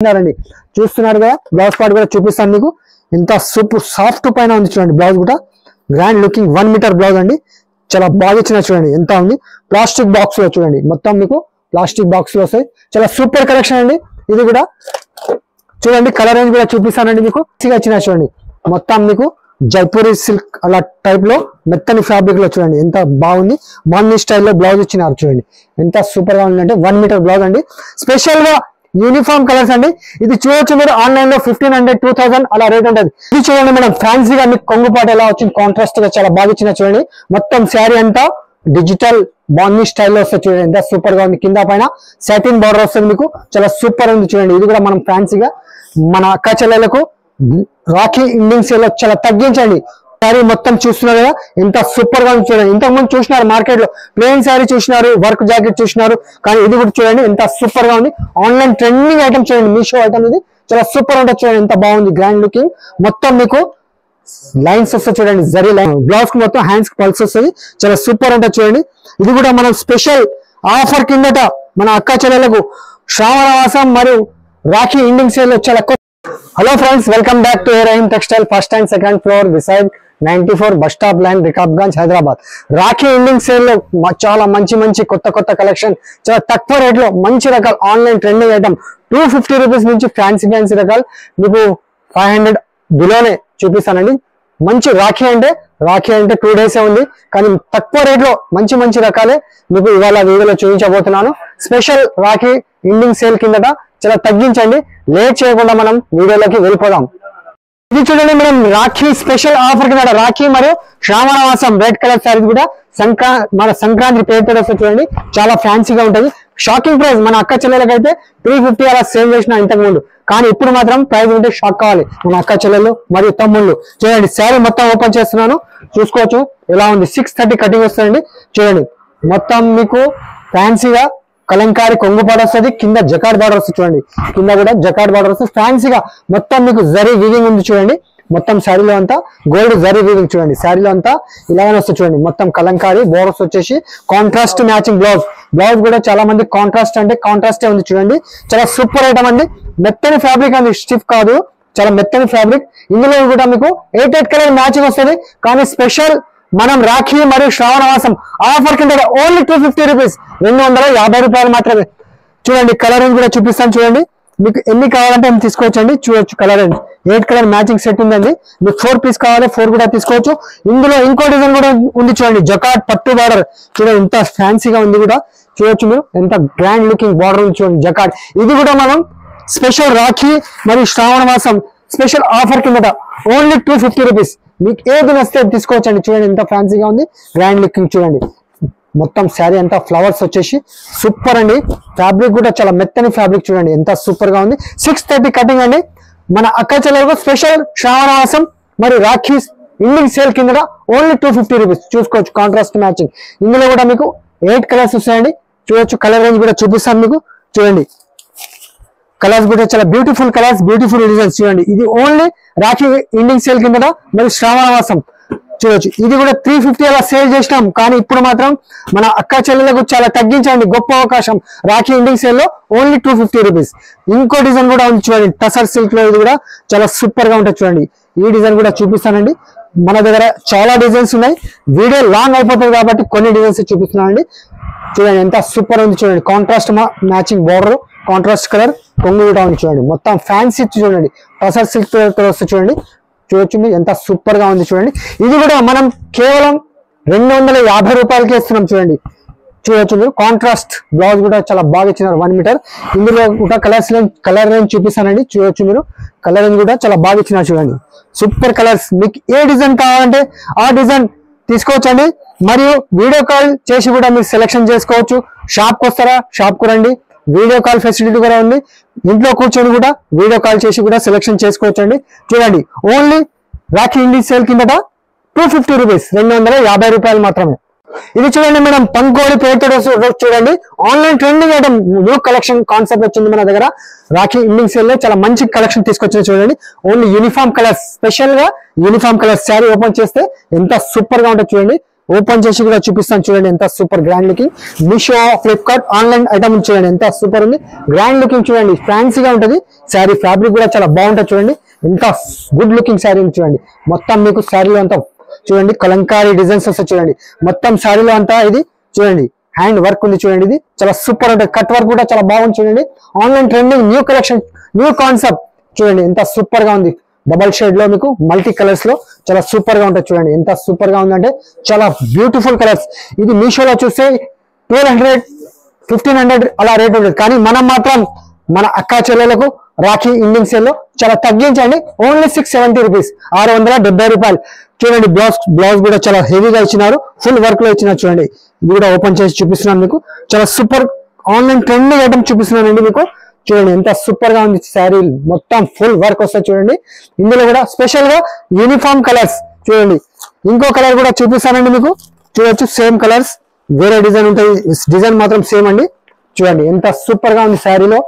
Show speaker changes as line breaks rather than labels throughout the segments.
చూస్తున్నారు కదా blouse part కూడా చూపిస్తాను మీకు. ఎంత సూపర్ సాఫ్ట్ పైన ఉంది చూడండి. బ్లౌజ్ కూడా గ్రాండ్ లుకింగ్ 1 మీటర్ బ్లౌజ్ అండి. చాలా బాగా ఇచ్చిన చూడండి ఎంత ఉంది. ప్లాస్టిక్ బాక్స్ లో చూడండి మొత్తం మీకు ప్లాస్టిక్ బాక్స్ లో వస్తాయి. చాలా సూపర్ కలెక్షన్ అండి. ఇది కూడా చూడండి కలర్ రేంజ్ కూడా చూపిస్తానండి మీకు. ఇచ్చిన చూడండి మొత్తం మీకు జైపూరి సిల్క్ అలా టైప్ లో మెత్తని ఫ్యాబ్రిక్ లో చూడండి ఎంత బాగుంది. బాందీ స్టైల్లో బ్లౌజ్ ఇచ్చినారు చూడండి ఎంత సూపర్ గా ఉందంటే 1 మీటర్ బ్లౌజ్ అండి. స్పెషల్ గా యూనిఫామ్ కలర్స్ అండి. ఇది చూడొచ్చు మీరు ఆన్లైన్ లో 1500 2000 అలా రేట్ ఉంటుంది. ఇది చూడండి మేడం ఫ్యాన్సీగా మీకు కొంగుపాటు ఎలా వచ్చింది కాంట్రాస్ట్ గా చాలా బాగా ఇచ్చిన చూడండి. మొత్తం శారీ అంతా డిజిటల్ బాందీ స్టైల్లో వస్తుంది చూడండి ఎంత సూపర్ గా ఉంది. కింద పైన సాటిన్ బార్డర్ వస్తుంది మీకు చాలా సూపర్ ఉంది చూడండి. ఇది కూడా మనం ఫ్యాన్సీగా మన అక్క చెల్లెలకు రాఖీ ఇండియన్ సేల్ లో చాలా తగ్గించండి. శారీ మొత్తం చూస్తున్నారు కదా ఎంత సూపర్ గా ఉంది చూడండి. ఇంతకు ముందు చూసినారు మార్కెట్ లో ప్లెయిన్ శారీ చూసినారు, వర్క్ జాకెట్ చూసినారు, కానీ ఇది కూడా చూడండి ఎంత సూపర్ గా ఉంది. ఆన్లైన్ ట్రెండింగ్ ఐటమ్ చూడండి, మీషో ఐటమ్ ఇది చాలా సూపర్ ఉంటుంది చూడండి ఎంత బాగుంది. గ్రాండ్ లుకింగ్ మొత్తం మీకు లైన్స్ వస్తాయి చూడండి, జరీ లైన్. బ్లౌజ్ కి మొత్తం హ్యాండ్స్ కి పల్స్ వస్తుంది, చాలా సూపర్ ఉంటుంది చూడండి. ఇది కూడా మనం స్పెషల్ ఆఫర్ కిందట మన అక్క చెల్లెలకు శ్రావణ మాసం మరియు రాఖీ ఇండియన్ సేల్ లో చాలా. Hello friends, welcome back to Rahim textile, first and second floor beside 94 bus stop line, Rikabganj, Hyderabad. Rakhi Indian sale లో చాలా మంచి కొత్త కలెక్షన్ చాలా తక్కువ రేట్ లో మంచి రకాల ఆన్లైన్ ట్రెండింగ్ ఐటమ్ 250 రూపీస్ నుంచి ఫ్యాన్సీ రకాలు మీకు 500 బిలోనే చూపిస్తానండి. మంచి రాఖీ అంటే 2 డేసే ఉంది, కానీ తక్కువ రేట్ లో మంచి రకాలే మీకు ఇవాళ వీడియోలో చూపించబోతున్నాను. స్పెషల్ రాఖీ ఇండియన్ సేల్ కిందట చాలా తగ్గించండి. లేట్ చేయకుండా మనం వీడియోలోకి వెళ్ళిపోదాం. ఇది చూడండి మనం రాఖీ స్పెషల్ ఆఫర్ కింద రాఖీ మరియు శ్రావణ మాసం రెడ్ కలర్ శారీస్ కూడా మన సంక్రాంతి పేరుతో వస్తుంది చూడండి. చాలా ఫ్యాన్సీగా ఉంటుంది. షాకింగ్ ప్రైస్ మన అక్క చెల్లెలకు అయితే 350 అలా సేవ్ చేసిన ఇంతకు ముందు, కానీ ఇప్పుడు మాత్రం ప్రైస్ ఉంటే షాక్ కావాలి మన అక్క చెల్లెలు మరియు తమ్ముళ్ళు. చూడండి శారీ మొత్తం ఓపెన్ చేస్తున్నాను, చూసుకోవచ్చు ఎలా ఉంది. 630 కటింగ్ వస్తుందండి చూడండి. మొత్తం మీకు ఫ్యాన్సీగా కలంకారీ కొంగుపాటు వస్తుంది, కింద జకాడ్ బార్డర్ వస్తుంది చూడండి. కింద కూడా జకాడ్ బార్డర్ వస్తుంది ఫ్యాన్సీగా. మొత్తం మీకు జరీ వీవింగ్ ఉంది చూడండి. మొత్తం శారీలో అంతా గోల్డ్ జరీ వీవింగ్ చూడండి. శారీలో అంతా ఇలాగే వస్తుంది చూడండి. మొత్తం కలంకారీ బోర్డర్స్ వచ్చేసి కాంట్రాస్ట్ మ్యాచింగ్ బ్లౌజ్ కూడా చాలా మంది కాంట్రాస్ట్ అంటే కాంట్రాస్టే ఉంది చూడండి. చాలా సూపర్ ఐటమ్ అండి. మెత్తని ఫ్యాబ్రిక్ అండి, స్టిఫ్ కాదు, చాలా మెత్తని ఫ్యాబ్రిక్. ఇందులో కూడా మీకు 8 కలర్ మ్యాచింగ్ వస్తుంది. కానీ స్పెషల్ మనం రాఖీ మరియు శ్రావణ మాసం ఆఫర్ కింద ఓన్లీ 250 రూపీస్, 250 రూపాయలు మాత్రమే. చూడండి కలర్ రేంజ్ కూడా చూపిస్తాను చూడండి. మీకు ఎన్ని కావాలంటే ఎన్ని తీసుకోవచ్చండి. చూడొచ్చు colour range 8 colour matching set ఉందండి. మీకు 4 పీస్ కావాలి 4 కూడా తీసుకోవచ్చు. ఇందులో ఇంకో డిజైన్ కూడా ఉంది చూడండి, జకాట్ పట్టు బార్డర్ చూడండి ఎంత ఫ్యాన్సీగా ఉంది కూడా. చూడొచ్చు మీరు ఎంత గ్రాండ్ లుకింగ్ బార్డర్ ఉంది చూడండి జకాట్. ఇది కూడా మనం స్పెషల్ రాఖీ మరియు శ్రావణ మాసం స్పెషల్ ఆఫర్ కింద ఓన్లీ 250 రూపీస్. మీకు ఏది నస్తే తీసుకోవచ్చండి. చూడండి ఎంత ఫ్యాన్సీగా ఉంది, గ్రాండ్ లుకింగ్ చూడండి. మొత్తం శారీ అంతా ఫ్లవర్స్ వచ్చేసి సూపర్ అండి. ఫ్యాబ్రిక్ కూడా చాలా మెత్తని ఫ్యాబ్రిక్ చూడండి ఎంత సూపర్ గా ఉంది. 630 కటింగ్ అండి. మన అక్క చెల్లెలకు స్పెషల్ శ్రావణ మాసం మరియు రాఖీ ఇండియన్ సేల్ కింద ఓన్లీ 250 రూపీస్. చూసుకోవచ్చు కాంట్రాస్ట్ మ్యాచింగ్. ఇందులో కూడా మీకు 8 కలర్స్ వస్తాయండి. చూడొచ్చు కలర్ రేంజ్ కూడా చూపిస్తాను మీకు. చూడండి కలర్స్ కూడా చాలా బ్యూటిఫుల్ కలర్స్, బ్యూటిఫుల్ డిజైన్స్ చూడండి. ఇది ఓన్లీ రాఖీ ఇండియన్ సేల్ కింద మరియు శ్రావణ మాసం చూడొచ్చు. ఇది కూడా 350 అలా సేల్ చేసినాం, కానీ ఇప్పుడు మాత్రం మన అక్క చెల్లెలకు చాలా తగ్గించండి. గొప్ప అవకాశం రాఖీ ఇండియన్ సేల్ లో ఓన్లీ 250 రూపీస్. ఇంకో డిజైన్ కూడా ఉంది చూడండి, టసర్ సిల్క్ లో. ఇది కూడా చాలా సూపర్ గా ఉంటుంది చూడండి. ఈ డిజైన్ కూడా చూపిస్తానండి. మన దగ్గర చాలా డిజైన్స్ ఉన్నాయి, వీడియో లాంగ్ అయిపోతుంది కాబట్టి కొన్ని డిజైన్స్ చూపిస్తున్నానండి. చూడండి ఎంత సూపర్ ఉంది చూడండి. Contrast matching border, contrast colour కొంగు కూడా ఉంది చూడండి. మొత్తం ఫ్యాన్సీ చూడండి, టసర్ సిల్క్ తో వస్తుంది చూడండి. చూడొచ్చు మీరు ఎంత సూపర్ గా ఉంది చూడండి. ఇది కూడా మనం కేవలం 250 రూపాయలకి ఇస్తున్నాం చూడండి. చూడొచ్చు మీరు కాంట్రాస్ట్ బ్లౌజ్ కూడా చాలా బాగా ఇచ్చినారు 1 మీటర్. ఇందులో కూడా కలర్ రేంజ్ చూపిస్తానండి. చూడొచ్చు మీరు కలర్ రేంజ్ కూడా చాలా బాగా ఇచ్చినారు చూడండి. Super colours. మీకు ఏ డిజైన్ కావాలంటే ఆ డిజైన్ తీసుకోవచ్చండి. మరియు వీడియో కాల్ చేసి కూడా మీరు సెలెక్షన్ చేసుకోవచ్చు. షాప్కి వస్తారా, షాప్కు రండి. వీడియో కాల్ ఫెసిలిటీ కూడా ఉంది. ఇంట్లో కూర్చొని కూడా వీడియో కాల్ చేసి కూడా సెలెక్షన్ చేసుకోవచ్చు అండి. చూడండి ఓన్లీ రాఖీ ఇండియన్ సేల్ కిందట 250 రూపీస్, 250 రూపాయలు మాత్రమే. ఇది చూడండి మేడం పంకోడి పేరుతో చూడండి. Online trending item new collection concept వచ్చింది మన దగ్గర. రాఖీ ఇండియన్ సేల్ లో చాలా మంచి కలెక్షన్ తీసుకొచ్చింది చూడండి. ఓన్లీ యూనిఫామ్ కలర్స్, స్పెషల్ గా యూనిఫామ్ కలర్స్. శారీ ఓపెన్ చేస్తే ఎంత సూపర్ గా ఉంటుంది చూడండి. ఓపెన్ చేసి కూడా చూపిస్తాను చూడండి ఎంత super grand looking. Meesho, Flipkart online item చూడండి ఎంత సూపర్ ఉంది. గ్రాండ్ లుకింగ్ చూడండి, ఫ్యాన్సీగా ఉంటుంది. శారీ ఫ్యాబ్రిక్ కూడా చాలా బాగుంటుంది చూడండి. ఎంత గుడ్ లుకింగ్ శారీ చూడండి. మొత్తం మీకు శారీలో అంతా చూడండి కలంకారీ డిజైన్స్ వస్తాయి చూడండి. మొత్తం శారీలో అంతా ఇది చూడండి హ్యాండ్ వర్క్ ఉంది చూడండి. ఇది చాలా సూపర్ ఉంటుంది. కట్ వర్క్ కూడా చాలా బాగుంది చూడండి. Online trending new collection, new concept చూడండి ఎంత సూపర్ గా ఉంది. డబల్ షేడ్ లో మీకు మల్టీ కలర్స్ లో చాలా సూపర్ గా ఉంటుంది చూడండి. ఎంత సూపర్ గా ఉందంటే చాలా బ్యూటిఫుల్ కలర్స్. ఇది మీషోలో చూస్తే 1200, 1500 అలా రేట్ ఉంటుంది. కానీ మనం మాత్రం మన అక్కా చెల్లెలకు రాఖీ ఇండియన్ సేల్ లో చాలా తగ్గించండి. ఓన్లీ 670 రూపీస్, 670 రూపాయలు చూడండి. బ్లౌజ్ కూడా చాలా హెవీగా ఇచ్చినారు, ఫుల్ వర్క్ లో ఇచ్చినారు చూడండి. ఇది కూడా ఓపెన్ చేసి చూపిస్తున్నాను మీకు. చాలా సూపర్ ఆన్లైన్ ట్రెండింగ్ ఐటమ్ చూపిస్తున్నానండి మీకు. చూడండి ఎంత సూపర్ గా ఉంది శారీ. మొత్తం ఫుల్ వర్క్ వస్తుంది చూడండి. ఇందులో కూడా స్పెషల్ గా యూనిఫామ్ కలర్స్ చూడండి. ఇంకో కలర్ కూడా చూపిస్తానండి మీకు. చూడొచ్చు సేమ్ కలర్స్, వేరే డిజైన్ ఉంటాయి, డిజైన్ మాత్రం సేమ్ అండి. చూడండి ఎంత సూపర్ గా ఉంది శారీలో.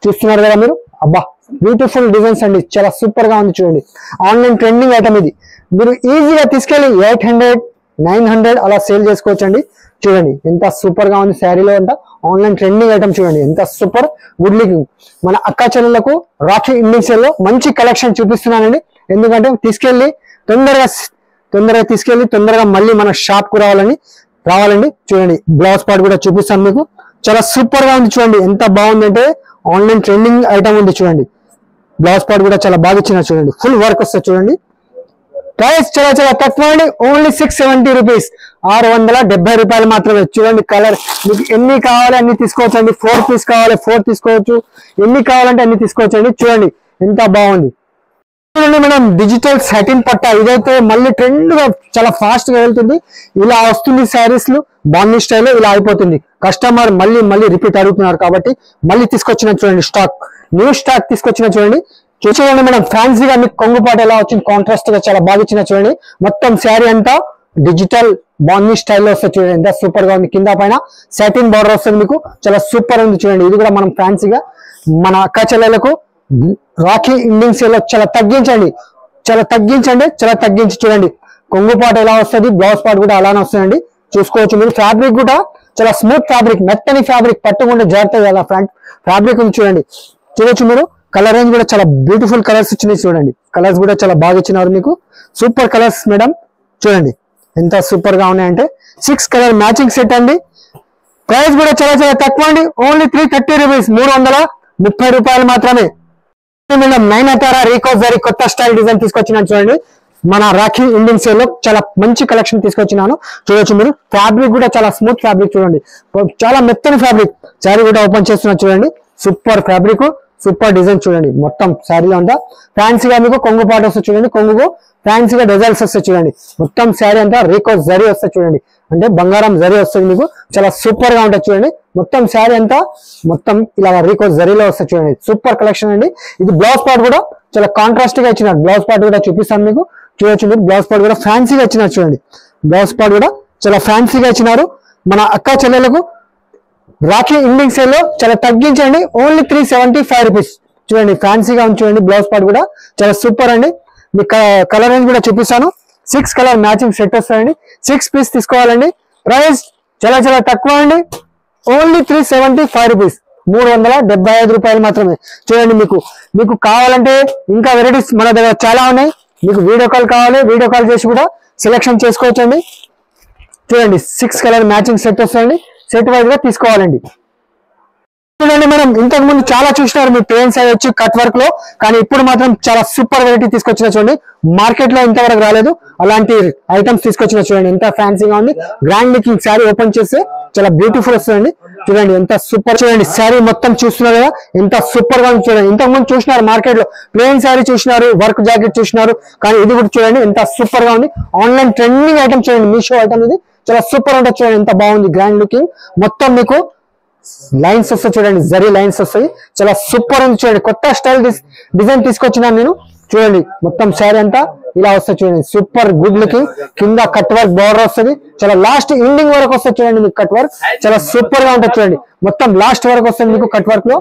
చూస్తున్నారు కదా మీరు, అబ్బా బ్యూటిఫుల్ డిజైన్స్ అండి, చాలా సూపర్ గా ఉంది చూడండి. ఆన్లైన్ ట్రెండింగ్ ఐటమ్ ఇది. మీరు ఈజీగా తీసుకెళ్లి 800, 900 అలా సేల్ చేసుకోవచ్చు అండి. చూడండి ఎంత సూపర్ గా ఉంది శారీలో అంతా. ఆన్లైన్ ట్రెండింగ్ ఐటమ్ చూడండి ఎంత సూపర్ గుడ్ లుకింగ్. మన అక్కా చెల్లెలకు రాఖీ ఇండియన్ సేల్ లో మంచి కలెక్షన్ చూపిస్తున్నానండి. ఎందుకంటే తొందరగా తీసుకెళ్లి తొందరగా మళ్ళీ మన షాప్ కు రావాలండి. చూడండి బ్లౌజ్ పార్ట్ కూడా చూపిస్తాను మీకు. చాలా సూపర్ గా ఉంది చూడండి. ఎంత బాగుందంటే ఆన్లైన్ ట్రెండింగ్ ఐటమ్ ఉంది చూడండి. బ్లౌజ్ పార్ట్ కూడా చాలా బాగా ఇచ్చిన చూడండి. ఫుల్ వర్క్ వస్తుంది చూడండి. ప్రైస్ చాలా చాలా తక్కువ అండి. ఓన్లీ 670 రూపీస్, 670 రూపాయలు మాత్రమే. చూడండి కలర్ మీకు ఎన్ని కావాలి అన్ని తీసుకోవచ్చు అండి. 4 పీస్ కావాలి 4 తీసుకోవచ్చు, ఎన్ని కావాలంటే అన్ని తీసుకోవచ్చు అండి. చూడండి ఎంత బాగుంది. చూడండి మనం డిజిటల్ సాటిన్ పట్ట, ఇదైతే మళ్ళీ ట్రెండ్ గా చాలా ఫాస్ట్ గా వెళ్తుంది. ఇలా వస్తుంది శారీస్ లు బాండీ స్టైల్లో ఇలా అయిపోతుంది. కస్టమర్ మళ్ళీ రిపీట్ అడుగుతున్నారు కాబట్టి మళ్ళీ తీసుకొచ్చిన చూడండి స్టాక్, న్యూ స్టాక్ తీసుకొచ్చిన చూడండి. చూడండి మేడం ఫ్యాన్సీగా మీకు కొంగుపాటు ఎలా వచ్చింది, కాంట్రాస్ట్ గా చాలా బాగా ఇచ్చిన చూడండి. మొత్తం శారీ అంతా డిజిటల్ బాండీ స్టైల్లో వస్తుంది చూడండి. ఎంత సూపర్ గా ఉంది. కింద పైన సాటిన్ బార్డర్ వస్తుంది మీకు, చాలా సూపర్ ఉంది చూడండి. ఇది కూడా మనం ఫ్యాన్సీగా మన అక్కా చెల్లెలకు రాఖీ ఇండియన్ సేల్ లో చాలా తగ్గించి చూడండి. కొంగుపాటు ఎలా వస్తుంది, బ్లౌజ్ పార్ట్ కూడా అలానే వస్తుందండి. చూసుకోవచ్చు మీరు. ఫ్యాబ్రిక్ కూడా చాలా స్మూత్ ఫ్యాబ్రిక్, మెత్తని ఫ్యాబ్రిక్, పట్టుకుంటే జాగ్రత్తగా ఎలా ఫ్యాబ్రిక్ ఉంది చూడండి. చూడొచ్చు మీరు. కలర్ రేంజ్ కూడా చాలా బ్యూటిఫుల్ కలర్స్ వచ్చినాయి చూడండి. కలర్స్ కూడా చాలా బాగా ఇచ్చినారు మీకు. Super colours madam. చూడండి ఎంత సూపర్ గా ఉన్నాయంటే 6 కలర్ మ్యాచింగ్ సెట్ అండి. ప్రైస్ కూడా చాలా తక్కువ అండి. ఓన్లీ 330 రూపీస్, 330 రూపాయలు మాత్రమే. మేడం నైనతారా రీకో జరీ కొత్త స్టైల్ డిజైన్ తీసుకొచ్చినాను చూడండి. మన రాఖీ ఇండియన్ సేల్ లో చాలా మంచి కలెక్షన్ తీసుకొచ్చినాను. చూడొచ్చు మీరు. ఫ్యాబ్రిక్ కూడా చాలా స్మూత్ ఫ్యాబ్రిక్ చూడండి, చాలా మెత్తని ఫ్యాబ్రిక్. శారీ కూడా ఓపెన్ చేస్తున్నా చూడండి. సూపర్ ఫ్యాబ్రిక్, సూపర్ డిజైన్ చూడండి. మొత్తం శారీలో అంతా ఫ్యాన్సీగా మీకు కొంగు పాటు వస్తుంది చూడండి. కొంగుకు ఫ్యాన్సీగా డిజైన్స్ వస్తాయి చూడండి. మొత్తం శారీ అంతా రీకో జరీ వస్తాయి చూడండి, అంటే బంగారం జరీ వస్తుంది మీకు. చాలా సూపర్ గా ఉంటుంది చూడండి. మొత్తం శారీ అంతా మొత్తం ఇలా రీకో జరీలో వస్తాయి చూడండి. సూపర్ కలెక్షన్ అండి. ఇది బ్లౌజ్ పార్ట్ కూడా చాలా కాంట్రాస్ట్ గా ఇచ్చినారు. బ్లౌజ్ పార్ట్ కూడా చూపిస్తాను మీకు. చూడొచ్చు మీరు. బ్లౌజ్ పార్ట్ కూడా ఫ్యాన్సీగా ఇచ్చినారు చూడండి. బ్లౌజ్ పార్ట్ కూడా చాలా ఫ్యాన్సీగా ఇచ్చినారు. మన అక్కా చెల్లెలకు రాఖీ ఇండియన్ సేల్ లో చాలా తగ్గించండి. Only 375 rupees. చూడండి ఫ్యాన్సీగా ఉంది చూడండి. బ్లౌజ్ పార్ట్ కూడా చాలా సూపర్ అండి. మీ కలర్ రేంజ్ కూడా చూపిస్తాను. 6 కలర్ మ్యాచింగ్ సెట్ వస్తాయండి. 6 పీస్ తీసుకోవాలండి. ప్రైస్ చాలా తక్కువ అండి. ఓన్లీ 375 రూపీస్, 375 రూపాయలు మాత్రమే. చూడండి మీకు కావాలంటే ఇంకా వెరైటీస్ మన దగ్గర చాలా ఉన్నాయి. మీకు వీడియో కాల్ కావాలి, వీడియో కాల్ చేసి కూడా సెలెక్షన్ చేసుకోవచ్చు అండి. చూడండి 6 కలర్ మ్యాచింగ్ సెట్ వస్తాయండి. సెట్ వైజ్ గా తీసుకోవాలండి. చూడండి మనం ఇంతకు ముందు చాలా చూసినారు మీరు ప్లేన్ సైజ్ వచ్చి కట్ వర్క్ లో, కానీ ఇప్పుడు మాత్రం చాలా సూపర్ వెరైటీ తీసుకొచ్చిన చూడండి. మార్కెట్ లో ఇంతవరకు రాలేదు అలాంటి ఐటమ్స్ తీసుకొచ్చిన చూడండి. ఎంత ఫ్యాన్సీగా ఉంది. గ్రాండ్ లుకింగ్ శారీ ఓపెన్ చేస్తే చాలా బ్యూటిఫుల్ వస్తుందండి. చూడండి ఎంత సూపర్. చూడండి శారీ మొత్తం చూస్తున్నారు కదా ఎంత సూపర్ గా ఉంది చూడండి. ఇంతకు ముందు చూసినారు మార్కెట్ లో ప్లేన్ శారీ చూసినారు, వర్క్ జాకెట్ చూసినారు, కానీ ఇది కూడా చూడండి ఎంత సూపర్ గా ఉంది. ఆన్లైన్ ట్రెండింగ్ ఐటమ్ చూడండి. మీషో ఐటమ్ ఇది చాలా సూపర్ ఉంటుంది చూడండి. ఎంత బాగుంది గ్రాండ్ లుకింగ్. మొత్తం మీకు లైన్స్ వస్తాయి చూడండి, జరీ లైన్స్ వస్తాయి. చాలా సూపర్ ఉంది చూడండి. కొత్త స్టైల్ డిజైన్ తీసుకొచ్చినాను నేను. చూడండి మొత్తం శారీ అంతా ఇలా వస్తుంది చూడండి. Super good looking. కింద కట్ వర్క్ బార్డర్ వస్తుంది. చాలా లాస్ట్ ఎండింగ్ వరకు వస్తుంది చూడండి మీకు కట్ వర్క్. చాలా సూపర్ గా ఉంటుంది చూడండి. మొత్తం లాస్ట్ వరకు వస్తుంది మీకు కట్ వర్క్ లో.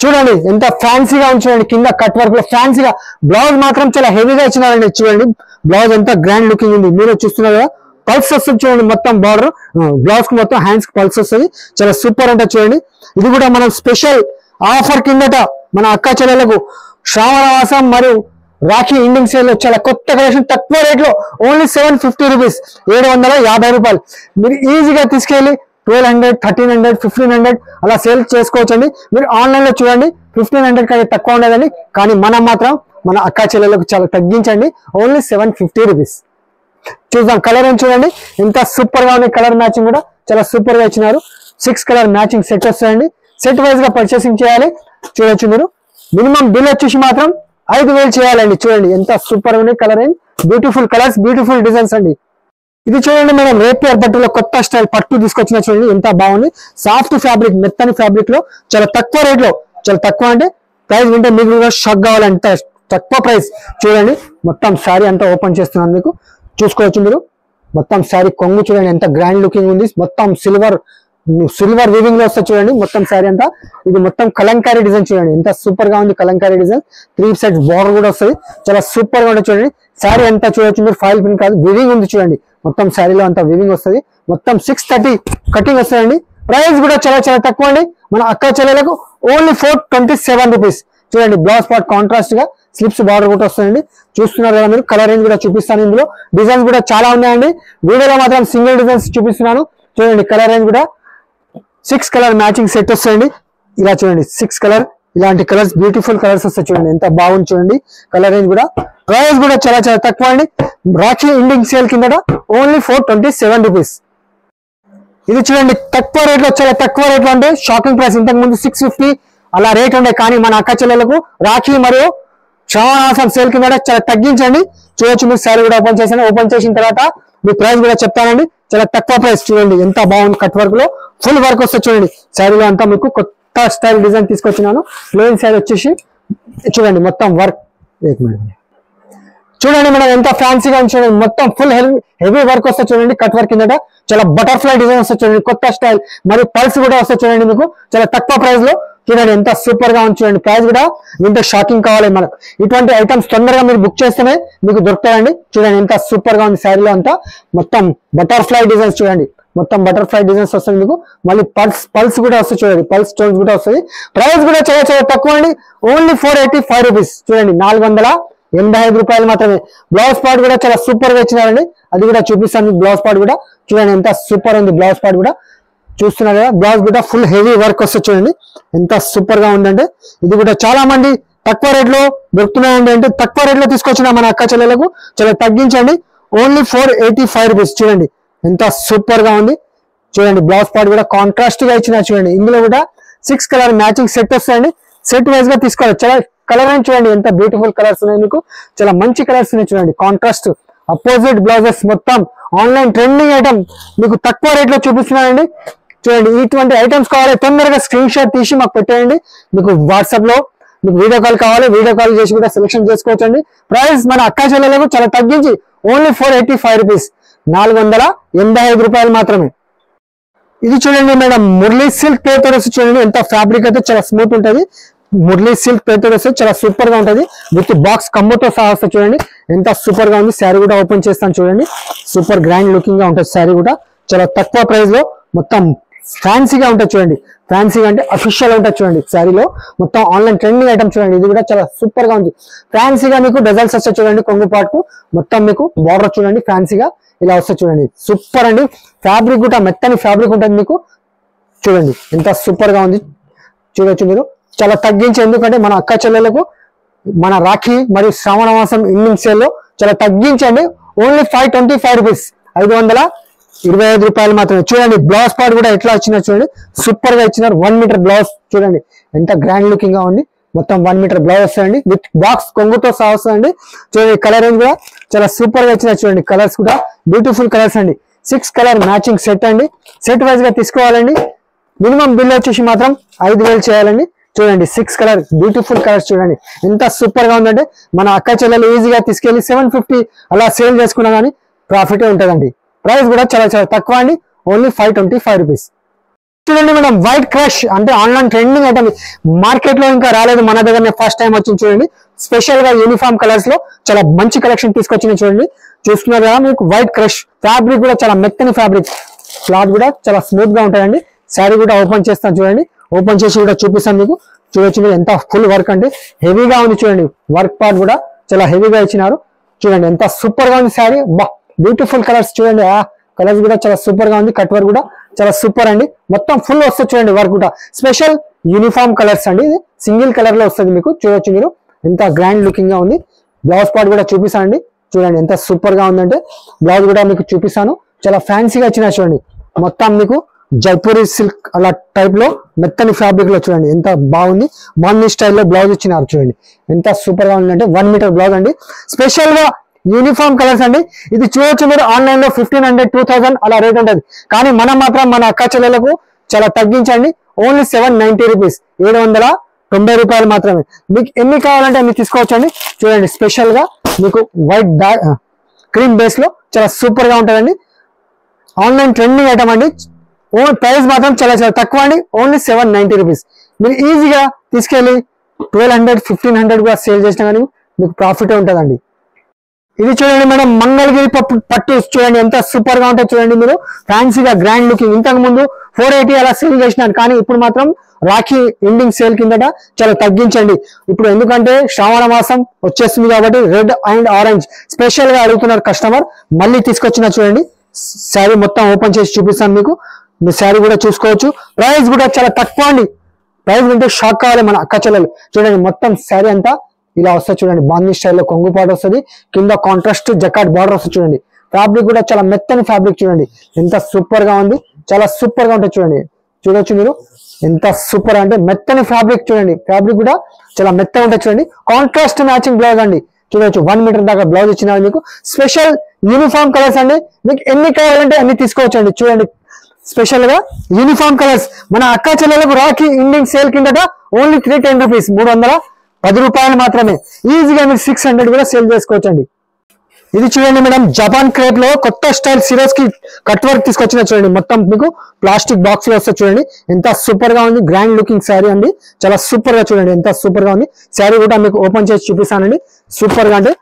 చూడండి ఎంత ఫ్యాన్సీగా ఉంచండి, కింద కట్ వర్క్ లో ఫ్యాన్సీగా. బ్లౌజ్ మాత్రం చాలా హెవీగా ఇచ్చినారండి. చూడండి బ్లౌజ్ ఎంత గ్రాండ్ లుకింగ్ ఉంది, మీరు చూస్తున్నారు కదా. పల్స్ వస్తుంది చూడండి, మొత్తం బార్డర్ బ్లౌజ్ కి మొత్తం హ్యాండ్స్ కి పల్స్ వస్తుంది, చాలా సూపర్ ఉంటుంది చూడండి. ఇది కూడా మనం స్పెషల్ ఆఫర్ కిందట మన అక్క చెల్లెలకు శ్రావణ మాసం మరియు రాఖీ ఇండింగ్ సేల్ లో చాలా కొత్త కలెక్షన్ తక్కువ రేట్ లో ఓన్లీ 750 రూపీస్, 750 రూపాయలు. మీరు ఈజీగా తీసుకెళ్లి 1200, 1300, 1500 అలా సేల్ చేసుకోవచ్చండి. మీరు ఆన్లైన్ లో చూడండి 1500 కంటే తక్కువ ఉండదండి. కానీ మనం మాత్రం మన అక్క చెల్లెలకు చాలా తగ్గించండి, ఓన్లీ 750 రూపీస్. చూద్దాం కలర్ ఏం చూడండి, ఎంత సూపర్ గా ఉంది. కలర్ మ్యాచింగ్ కూడా చాలా సూపర్ గా ఇచ్చినారు. 6 కలర్ మ్యాచింగ్ సెట్ వస్తాయండి. సెట్ వైజ్ గా పర్చేసింగ్ చేయాలి. చూడొచ్చు మీరు, మినిమం బిల్ వచ్చేసి మాత్రం 5000 చేయాలండి. చూడండి ఎంత సూపర్ ఉంది colour range, beautiful colours, beautiful designs అండి. ఇది చూడండి మేడం రేపియర్ బట్టలో కొత్త స్టైల్ పట్టు తీసుకొచ్చిన చూడండి ఎంత బాగుంది. సాఫ్ట్ ఫ్యాబ్రిక్, మెత్తని ఫ్యాబ్రిక్ లో చాలా తక్కువ రేట్ లో, చాలా తక్కువ అంటే ప్రైస్ వింటే మీకు కూడా షాక్ కావాలంటే తక్కువ ప్రైస్. చూడండి మొత్తం శారీ అంతా ఓపెన్ చేస్తున్నాను, మీకు చూసుకోవచ్చు మీరు. మొత్తం శారీ కొంగు చూడండి ఎంత గ్రాండ్ లుకింగ్ ఉంది, మొత్తం సిల్వర్ వీవింగ్ లో వస్తుంది చూడండి మొత్తం శారీ అంతా. ఇది మొత్తం కలంకారీ డిజైన్ చూడండి ఎంత సూపర్ గా ఉంది. కలంకారీ డిజైన్ 3 సైడ్స్ బార్డర్ కూడా వస్తుంది, చాలా సూపర్ గా ఉంటుంది చూడండి. శారీ అంతా చూడొచ్చు మీరు, ఫైల్ పిన్ కాదు వివింగ్ ఉంది చూడండి. మొత్తం శారీలో అంతా వివింగ్ వస్తుంది, మొత్తం 630 కటింగ్ వస్తుందండి. ప్రైస్ కూడా చాలా చాలా తక్కువ అండి. మన అక్క చెల్లెలకు ఓన్లీ 427 రూపీస్. చూడండి బ్లౌజ్ పార్ట్ కాంట్రాస్ట్ గా స్లిప్స్ బార్డర్ కూడా వస్తుందండి. చూస్తున్నారు కదా మీరు, కలర్ రేంజ్ కూడా చూపిస్తాను. ఇందులో డిజైన్స్ కూడా చాలా ఉన్నాయండి, వీడియోలో మాత్రం సింగిల్ డిజైన్స్ చూపిస్తున్నాను. చూడండి కలర్ రేంజ్ కూడా 6 కలర్ మ్యాచింగ్ సెట్ వస్తాయండి. ఇలా చూడండి 6 కలర్, ఇలాంటి కలర్స్ బ్యూటిఫుల్ కలర్స్ వస్తాయి చూడండి ఎంత బాగుంది చూడండి. కలర్ రేంజ్ కూడా, ప్రైస్ కూడా చాలా చాలా తక్కువ అండి. రాఖీ ఇండింగ్ సేల్ కింద ఓన్లీ 427 రూపీస్. ఇది చూడండి తక్కువ రేట్ లో, చాలా తక్కువ రేట్ లో అంటే షాకింగ్ ప్రైస్. ఇంతకు ముందు 650 అలా రేట్ ఉండే, కానీ మన అక్క చెల్లెలకు రాఖీ మరియు శ్రావణ సేల్ కింద చాలా తగ్గించండి. చూడొచ్చు మీరు, శారీ కూడా ఓపెన్ చేశాను. ఓపెన్ చేసిన తర్వాత మీ ప్రైస్ కూడా చెప్తానండి, చాలా తక్కువ ప్రైస్. చూడండి ఎంత బాగుంది, కట్ వర్క్ లో ఫుల్ వర్క్ వస్తుంది చూడండి. శారీలో అంతా మీకు కొత్త స్టైల్ డిజైన్ తీసుకొచ్చినాను. ప్లెయిన్ శారీ వచ్చేసి చూడండి మొత్తం వర్క్. చూడండి మేడం ఎంత ఫ్యాన్సీగా ఉంది చూడండి, మొత్తం ఫుల్ హెవీ వర్క్ వస్తుంది చూడండి. కట్ వర్క్ కిందట చాలా బటర్ఫ్లై డిజైన్ వస్తుంది చూడండి, కొత్త స్టైల్ మరియు పల్స్ కూడా వస్తుంది చూడండి. మీకు చాలా తక్కువ ప్రైస్ లో చూడండి ఎంత సూపర్ గా ఉంది చూడండి. ప్రైస్ కూడా ఇంత షాకింగ్ కావాలి మనకు. ఇటువంటి ఐటమ్స్ తొందరగా మీరు బుక్ చేస్తేనే మీకు దొరుకుతాయండి. చూడండి ఎంత సూపర్ గా ఉంది. శారీలో అంతా మొత్తం బటర్ఫ్లై డిజైన్స్ చూడండి, మొత్తం బటర్ఫ్లై డిజైన్స్ వస్తుంది మీకు. మళ్ళీ పల్స్ కూడా వస్తుంది చూడండి, పల్స్ స్టోన్స్ కూడా వస్తుంది. ప్రైస్ కూడా చాలా చాలా తక్కువ అండి, ఓన్లీ 485 రూపీస్. చూడండి 485 రూపాయలు మాత్రమే. బ్లౌజ్ పార్ట్ కూడా చాలా సూపర్ గా ఇచ్చినారండి, అది కూడా చూపిస్తాను. బ్లౌజ్ పార్ట్ కూడా చూడండి ఎంత సూపర్ ఉంది. బ్లౌజ్ పార్ట్ కూడా చూస్తున్నారు కదా, బ్లౌజ్ కూడా ఫుల్ హెవీ వర్క్ వస్తుంది చూడండి ఎంత సూపర్ గా ఉందంటే. ఇది కూడా చాలా మంది తక్కువ రేట్ లో దొరుకుతున్నాయండి, అంటే తక్కువ రేట్ లో తీసుకొచ్చిన మన అక్క చెల్లెలకు చాలా తగ్గించండి, ఓన్లీ 485 రూపీస్. చూడండి ఎంత సూపర్ గా ఉంది. చూడండి బ్లౌజ్ పార్ట్ కూడా కాంట్రాస్ట్ గా ఇచ్చిన చూడండి. ఇందులో కూడా 6 కలర్ మ్యాచింగ్ సెట్ వస్తాయండి. సెట్ వైజ్ గా తీసుకోవాలి. చాలా కలర్ అని చూడండి ఎంత బ్యూటిఫుల్ కలర్స్ ఉన్నాయి మీకు, చాలా మంచి కలర్స్ ఉన్నాయి చూడండి. కాంట్రాస్ట్ అపోజిట్ బ్లౌజెస్, మొత్తం ఆన్లైన్ ట్రెండింగ్ ఐటమ్ మీకు తక్కువ రేట్ లో చూపిస్తున్నానండి. చూడండి ఇటువంటి ఐటమ్స్ కావాలి తొందరగా స్క్రీన్ షాట్ తీసి మాకు పెట్టేయండి. మీకు వాట్సాప్ లో మీకు వీడియో కాల్ కావాలి, వీడియో కాల్ చేసి కూడా సెలెక్షన్ చేసుకోవచ్చండి. ప్రైస్ మన అక్క చెల్లెలకు చాలా తగ్గించి ఓన్లీ 485 రూపీస్, 485 రూపాయలు మాత్రమే. ఇది చూడండి మేడం మురళీ సిల్క్ పేపర్ వస్తుంది చూడండి, ఎంత ఫ్యాబ్రిక్ అయితే చాలా స్మూత్ ఉంటుంది. మురళీ సిల్క్ పేపర్ వస్తే చాలా సూపర్ గా ఉంటుంది. విత్ బాక్స్ కమ్మతో సహా వస్తుంది చూడండి ఎంత సూపర్ గా ఉంది. శారీ కూడా ఓపెన్ చేస్తాను చూడండి, సూపర్ గ్రాండ్ లుకింగ్ గా ఉంటుంది. శారీ కూడా చాలా తక్కువ ప్రైస్ లో మొత్తం ఫ్యాన్సీగా ఉంటుంది చూడండి. ఫ్యాన్సీగా అంటే అఫీషియల్ ఉంటుంది చూడండి. శారీలో మొత్తం ఆన్లైన్ ట్రెండింగ్ ఐటమ్ చూడండి. ఇది కూడా చాలా సూపర్ గా ఉంది. ఫ్యాన్సీగా మీకు డజల్స్ వస్తాయి చూడండి. కొంగు పాటు మొత్తం మీకు బార్డర్ చూడండి ఫ్యాన్సీగా ఇలా వస్తుంది చూడండి. సూపర్ అండి. ఫ్యాబ్రిక్ కూడా మెత్తని ఫ్యాబ్రిక్ ఉంటుంది మీకు. చూడండి ఎంత సూపర్ గా ఉంది. చూడొచ్చు మీరు, చాలా తగ్గించి, ఎందుకంటే మన అక్క చెల్లెలకు మన రాఖీ మరియు శ్రావణ మాసం ఇండింగ్ సేల్ లో చాలా తగ్గించండి, ఓన్లీ 525 రూపీస్, 525 రూపాయలు మాత్రమే. చూడండి బ్లౌజ్ పార్ట్ కూడా ఎట్లా వచ్చినా చూడండి, సూపర్ గా ఇచ్చినారు. 1 మీటర్ బ్లౌజ్ చూడండి ఎంత గ్రాండ్ లుకింగ్ గా ఉంది. మొత్తం 1 మీటర్ బ్లౌజ్ వస్తాయండి, విత్ బాక్స్ కొంగుతో సహా వస్తుందండి. చూడండి కలర్ రేంజ్ కూడా చాలా సూపర్ గా ఇచ్చినారు చూడండి. కలర్స్ కూడా బ్యూటిఫుల్ కలర్స్ అండి. 6 కలర్ మ్యాచింగ్ సెట్ అండి. సెట్ వైజ్ గా తీసుకోవాలండి. మినిమం బిల్ వచ్చేసి మాత్రం 5000 చేయాలండి. చూడండి 6 కలర్ బ్యూటిఫుల్ కలర్స్ చూడండి ఎంత సూపర్ గా ఉందంటే, మన అక్క చెల్లెలు ఈజీగా తీసుకెళ్లి 750 అలా సేల్ చేసుకున్నా కానీ ప్రాఫిట్ ఉంటుందండి. ప్రైస్ కూడా చాలా చాలా తక్కువ అండి, ఓన్లీ 525 రూపీస్. చూడండి మేడం, వైట్ క్రష్ అంటే ఆన్లైన్ ట్రెండింగ్ ఐటమ్, మార్కెట్ లో ఇంకా రాలేదు, మన దగ్గర ఫస్ట్ టైం వచ్చింది చూడండి. స్పెషల్ గా యూనిఫామ్ కలర్స్ లో చాలా మంచి కలెక్షన్ తీసుకొచ్చింది చూడండి. చూస్తున్నారు కదా మీకు వైట్ క్రష్ ఫ్యాబ్రిక్ కూడా చాలా మెత్తని ఫ్యాబ్రిక్, క్లాత్ కూడా చాలా స్మూత్ గా ఉంటాయండి. శారీ కూడా ఓపెన్ చేస్తాను చూడండి, ఓపెన్ చేసి కూడా చూపిస్తాను మీకు. చూడొచ్చు మీరు ఎంత ఫుల్ వర్క్ అంటే హెవీగా ఉంది చూడండి, వర్క్ పార్ట్ కూడా చాలా హెవీగా ఇచ్చినారు. చూడండి ఎంత సూపర్ గా ఉంది శారీ, బా బ్యూటిఫుల్ కలర్స్ చూడండి, ఆ కలర్స్ కూడా చాలా సూపర్ గా ఉంది, కట్ వర్క్ కూడా చాలా సూపర్ అండి. మొత్తం ఫుల్ వస్తుంది చూడండి వర్క్ కూడా, స్పెషల్ యూనిఫామ్ కలర్స్ అండి, ఇది సింగిల్ కలర్ లో వస్తుంది మీకు. చూడొచ్చు మీరు ఎంత గ్రాండ్ లుకింగ్ గా ఉంది. బ్లౌజ్ పార్ట్ కూడా చూపిస్తానండి, చూడండి ఎంత సూపర్ గా ఉందంటే. బ్లౌజ్ కూడా మీకు చూపిస్తాను, చాలా ఫ్యాన్సీగా ఇచ్చిన చూడండి. మొత్తం మీకు జైపూరి సిల్క్ అలా టైప్ లో మెత్తని ఫ్యాబ్రిక్ లో చూడండి ఎంత బాగుంది. బాందీ స్టైల్లో బ్లౌజ్ ఇచ్చినారు చూడండి, ఎంత సూపర్ గా ఉందంటే. 1 మీటర్ బ్లౌజ్ అండి, స్పెషల్ గా యూనిఫామ్ కలర్స్ అండి. ఇది చూడొచ్చు మీరు ఆన్లైన్ లో 1500 2000 అలా రేట్ ఉంటుంది, కానీ మనం మాత్రం మన అక్క చెల్లెలకు చాలా తగ్గించండి, ఓన్లీ 790 రూపీస్, 790 రూపాయలు మాత్రమే. మీకు ఎన్ని కావాలంటే అన్ని తీసుకోవచ్చండి. చూడండి స్పెషల్ గా మీకు వైట్ క్రీమ్ బేస్ లో చాలా సూపర్ గా ఉంటుందండి. ఆన్లైన్ ట్రెండింగ్ ఐటమ్ అండి, ప్రైస్ మాత్రం చాలా చాలా తక్కువ అండి, ఓన్లీ 790 రూపీస్. మీరు ఈజీగా తీసుకెళ్ళి 1200 1500 కూడా సేల్ చేసినా కానీ మీకు ప్రాఫిట్ ఉంటుందండి. ఇది చూడండి మేడం, మంగళగిరి పట్టు చూడండి ఎంత సూపర్ గా ఉంటుంది చూడండి. మీరు ఫ్యాన్సీగా గ్రాండ్ లుకింగ్, ఇంతకు ముందు 480 అలా సేల్ చేసినారు, కానీ ఇప్పుడు మాత్రం రాఖీ ఎండింగ్ సేల్ కిందట చాలా తగ్గించండి ఇప్పుడు. ఎందుకంటే శ్రావణ మాసం వచ్చేస్తుంది కాబట్టి రెడ్ అండ్ ఆరెంజ్ స్పెషల్ గా అడుగుతున్నారు కస్టమర్. మళ్ళీ తీసుకొచ్చిన చూడండి శారీ మొత్తం ఓపెన్ చేసి చూపిస్తాను మీకు, మీ శారీ కూడా చూసుకోవచ్చు. ప్రైస్ కూడా చాలా తక్కువ అండి, ప్రైస్ అంటే షాక్ కావాలి మన అక్క చెల్లెలు. చూడండి మొత్తం శారీ అంతా ఇలా వస్తుంది చూడండి, బాందీ స్టైల్లో కొంగు పాటు వస్తుంది, కింద కాంట్రాస్ట్ జకాట్ బార్డర్ వస్తుంది చూడండి. ఫ్యాబ్రిక్ కూడా చాలా మెత్తని ఫ్యాబ్రిక్ చూడండి, ఎంత సూపర్ గా ఉంది, చాలా సూపర్ గా ఉంటుంది చూడండి. చూడొచ్చు మీరు ఎంత సూపర్ అంటే మెత్తని ఫ్యాబ్రిక్ చూడండి, ఫ్యాబ్రిక్ కూడా చాలా మెత్తగా ఉంటుంది చూడండి. కాంట్రాస్ట్ మ్యాచింగ్ బ్లౌజ్ అండి, చూడొచ్చు 1 మీటర్ దాకా బ్లౌజ్ ఇచ్చినారు మీకు. స్పెషల్ యూనిఫామ్ కలర్స్ అండి, మీకు ఎన్ని కావాలంటే అన్ని తీసుకోవచ్చు అండి. చూడండి స్పెషల్ గా యూనిఫామ్ కలర్స్ మన అక్క చెల్లెలకు రాఖీ ఇండియన్ సేల్ కిందట ఓన్లీ 310 రూపీస్, 310 రూపాయలు మాత్రమే. ఈజీగా మీరు 600 కూడా సేల్ చేసుకోవచ్చు అండి. ఇది చూడండి మేడం, జపాన్ క్రేప్ లో కొత్త స్టైల్ సిరోస్ కి కట్ వర్క్ తీసుకొచ్చిన చూడండి. మొత్తం మీకు ప్లాస్టిక్ బాక్స్ లో వస్తుంది చూడండి, ఎంత సూపర్ గా ఉంది. గ్రాండ్ లుకింగ్ శారీ అండి, చాలా సూపర్ గా చూడండి ఎంత సూపర్ గా ఉంది. శారీ కూడా మీకు ఓపెన్ చేసి చూపిస్తానండి, సూపర్ గా అంటే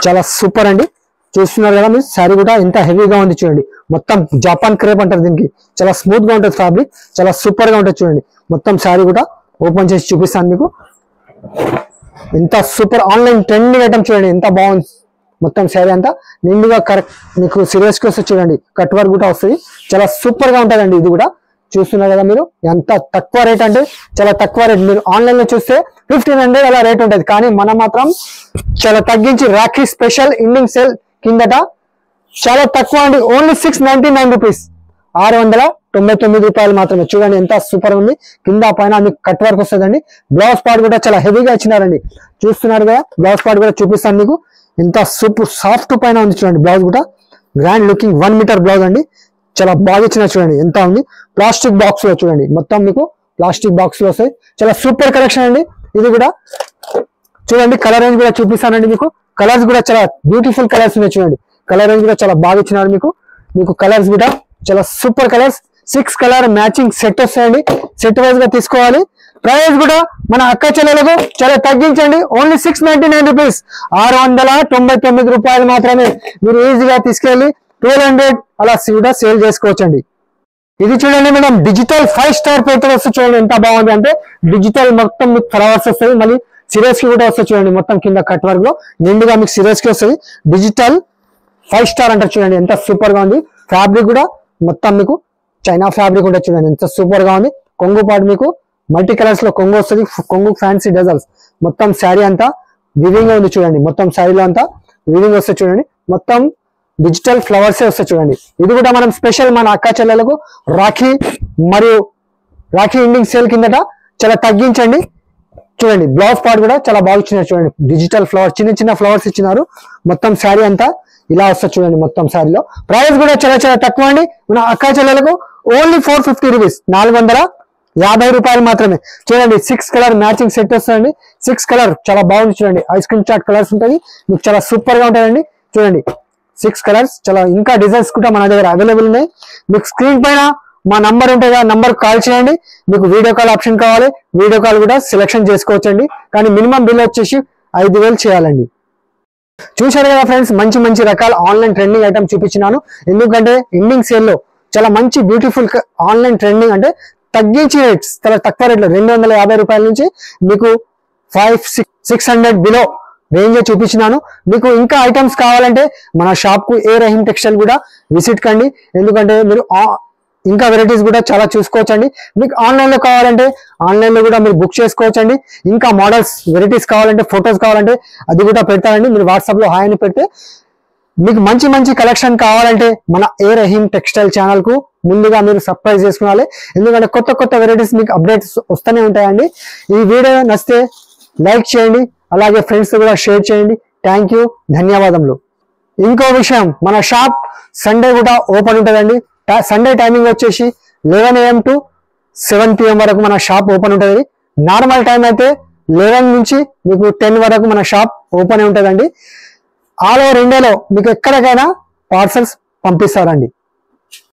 చాలా సూపర్ అండి. చూస్తున్నారు కదా మీరు, శారీ కూడా ఎంత హెవీగా ఉంది చూడండి. మొత్తం జపాన్ క్రేప్ అంటారు దీనికి, చాలా స్మూత్ గా ఉంటుంది ఫ్యాబ్రిక్, చాలా సూపర్ గా ఉంటుంది చూడండి. మొత్తం శారీ కూడా ఓపెన్ చేసి చూపిస్తాను మీకు, ఎంత సూపర్ ఆన్లైన్ ట్రెండింగ్ ఐటమ్ చూడండి, ఎంత బాగుంది. మొత్తం శారీ అంతా నిండుగా కరెక్ట్ మీకు సిరియస్ కి వస్తుంది చూడండి, కట్ వర్క్ కూడా వస్తుంది, చాలా సూపర్ గా ఉంటుందండి. ఇది కూడా చూస్తున్నారు కదా మీరు, ఎంత తక్కువ రేట్ అంటే చాలా తక్కువ రేట్. మీరు ఆన్లైన్ లో చూస్తే 1500 అలా రేట్ ఉంటుంది, కానీ మనం మాత్రం చాలా తగ్గించి రాఖీ స్పెషల్ ఇండియన్ సేల్ కిందట చాలా తక్కువ అండి, ఓన్లీ 699 రూపీస్, 699 రూపాయలు మాత్రమే. చూడండి ఎంత సూపర్ ఉంది, కింద పైన మీకు కట్ వర్క్ వస్తుందండి. బ్లౌజ్ పార్ట్ కూడా చాలా హెవీగా ఇచ్చినారండి, చూస్తున్నారు కదా. బ్లౌజ్ పార్ట్ కూడా చూపిస్తాను మీకు, ఎంత సూపర్ సాఫ్ట్ పైన ఉంది చూడండి. బ్లౌజ్ కూడా గ్రాండ్ లుకింగ్ 1 మీటర్ బ్లౌజ్ అండి, చాలా బాగా ఇచ్చిన చూడండి ఎంత ఉంది. ప్లాస్టిక్ బాక్స్ లో చూడండి, మొత్తం మీకు ప్లాస్టిక్ బాక్స్ లో వస్తాయి, చాలా సూపర్ కలెక్షన్ అండి. ఇది కూడా చూడండి, కలర్ రేంజ్ కూడా చూపిస్తానండి మీకు. కలర్స్ కూడా చాలా బ్యూటిఫుల్ కలర్స్ ఉన్నాయి చూడండి, కలర్ రేంజ్ కూడా చాలా బాగా ఇచ్చినారు మీకు. మీకు కలర్స్ కూడా చాలా super colours, 6 colour matching set వస్తాయండి, సెట్ వైజ్ గా తీసుకోవాలి. ప్రైస్ కూడా మన అక్క చెల్లెలకు చాలా తగ్గించండి, ఓన్లీ 699 రూపీస్, 699 రూపాయలు మాత్రమే. మీరు ఈజీగా తీసుకెళ్లి 1200 అలా కూడా సేల్ చేసుకోవచ్చండి. ఇది చూడండి మేడం, డిజిటల్ 5 స్టార్ పేపర్ వస్తుంది చూడండి, ఎంత బాగుంది అంటే డిజిటల్ మొత్తం మీకు ఫ్లవర్స్ వస్తుంది, మళ్ళీ సిరీస్ కి కూడా వస్తుంది చూడండి. మొత్తం కింద కట్ వర్క్ లో నిండుగా మీకు సిరీస్ కి వస్తుంది. డిజిటల్ 5 స్టార్ అంటారు చూడండి, ఎంత సూపర్ గా ఉంది. ఫ్యాబ్రిక్ కూడా మొత్తం మీకు చైనా ఫ్యాబ్రిక్ ఉంటుంది చూడండి, ఎంత సూపర్ గా ఉంది. కొంగు పాటు మీకు మల్టీ కలర్స్ లో కొంగు వస్తుంది, కొంగు ఫ్యాన్సీ డజల్స్. మొత్తం శారీ అంతా వివింగ్ ఉంది చూడండి, మొత్తం శారీలో అంతా వివింగ్ వస్తుంది చూడండి. మొత్తం డిజిటల్ ఫ్లవర్స్ వస్తాయి చూడండి. ఇది కూడా మనం స్పెషల్ మన అక్క చెల్లెలకు రాఖీ మరియు రాఖీ ఇండియన్ సేల్ కిందట చాలా తగ్గించండి. చూడండి బ్లౌజ్ పార్ట్ కూడా చాలా బాగా ఇచ్చినారు చూడండి, డిజిటల్ ఫ్లవర్స్ చిన్న చిన్న ఫ్లవర్స్ ఇచ్చినారు. మొత్తం శారీ అంతా ఇలా వస్తుంది చూడండి. మొత్తం శారీలో ప్రైస్ కూడా చాలా చాలా తక్కువ అండి. మన అక్క చెల్లెలకు ఓన్లీ 450 రూపీస్, 450 రూపాయలు మాత్రమే. చూడండి 6 కలర్ మ్యాచింగ్ సెట్ వస్తుందండి, 6 కలర్ చాలా బాగుంది చూడండి. ఐస్ క్రీమ్ చాట్ కలర్స్ ఉంటాయి, మీకు చాలా సూపర్ గా ఉంటాయండి. చూడండి 6 కలర్స్, చాలా ఇంకా డిజైన్స్ కూడా మన దగ్గర అవైలబుల్ ఉన్నాయి. మీకు స్క్రీన్ పైన మా నంబర్ ఉంటుంది ఆ నంబర్ కాల్ చేయండి. మీకు వీడియో కాల్ ఆప్షన్ కావాలి, వీడియో కాల్ కూడా సెలెక్షన్ చేసుకోవచ్చండి. కానీ మినిమం బిల్ వచ్చేసి 5,000 చేయాలండి. చూశారు కదా ఫ్రెండ్స్, మంచి మంచి రకాల ఆన్లైన్ ట్రెండింగ్ ఐటమ్ చూపించినాను. ఎందుకంటే ఎండింగ్ సేల్ లో చాలా మంచి బ్యూటిఫుల్ ఆన్లైన్ ట్రెండింగ్ అంటే తగ్గించి రేట్స్, చాలా తక్కువ రేట్లో 250 రూపాయల నుంచి మీకు 500-600 బిలో రేంజ్ చూపించినాను. మీకు ఇంకా ఐటమ్స్ కావాలంటే మన షాప్ కు ఏ రహీం టెక్స్టైల్ కూడా విజిట్ కండి. ఎందుకంటే మీరు ఇంకా వెరైటీస్ కూడా చాలా చూసుకోవచ్చండి. మీకు ఆన్లైన్ లో కావాలంటే ఆన్లైన్ లో కూడా మీరు బుక్ చేసుకోవచ్చండి. ఇంకా మోడల్స్ వెరైటీస్ కావాలంటే, ఫొటోస్ కావాలంటే అది కూడా పెడతానండి. మీరు వాట్సాప్ లో హాయ్ అని పెడితే మీకు మంచి మంచి కలెక్షన్ కావాలంటే మన ఏ రహీం టెక్స్టైల్ ఛానల్ కు ముందుగా మీరు సబ్స్క్రైబ్ చేసుకోవాలి. ఎందుకంటే కొత్త కొత్త వెరైటీస్ మీకు అప్డేట్స్ వస్తూనే ఉంటాయండి. ఈ వీడియో నచ్చితే లైక్ చేయండి, అలాగే ఫ్రెండ్స్ కూడా షేర్ చేయండి. థ్యాంక్ యూ, ధన్యవాదములు. ఇంకో విషయం, మన షాప్ సండే కూడా ఓపెన్ ఉంటుందండి. సండే టైమింగ్ వచ్చేసి 11 AM to 7 PM వరకు మన షాప్ ఓపెన్ ఉంటుంది. నార్మల్ టైం అయితే 11 నుంచి మీకు 10 వరకు మన షాప్ ఓపెన్ ఉంటుందండి. ఆల్ ఓవర్ ఇండియాలో మీకు ఎక్కడికైనా పార్సల్స్ పంపిస్తారండి.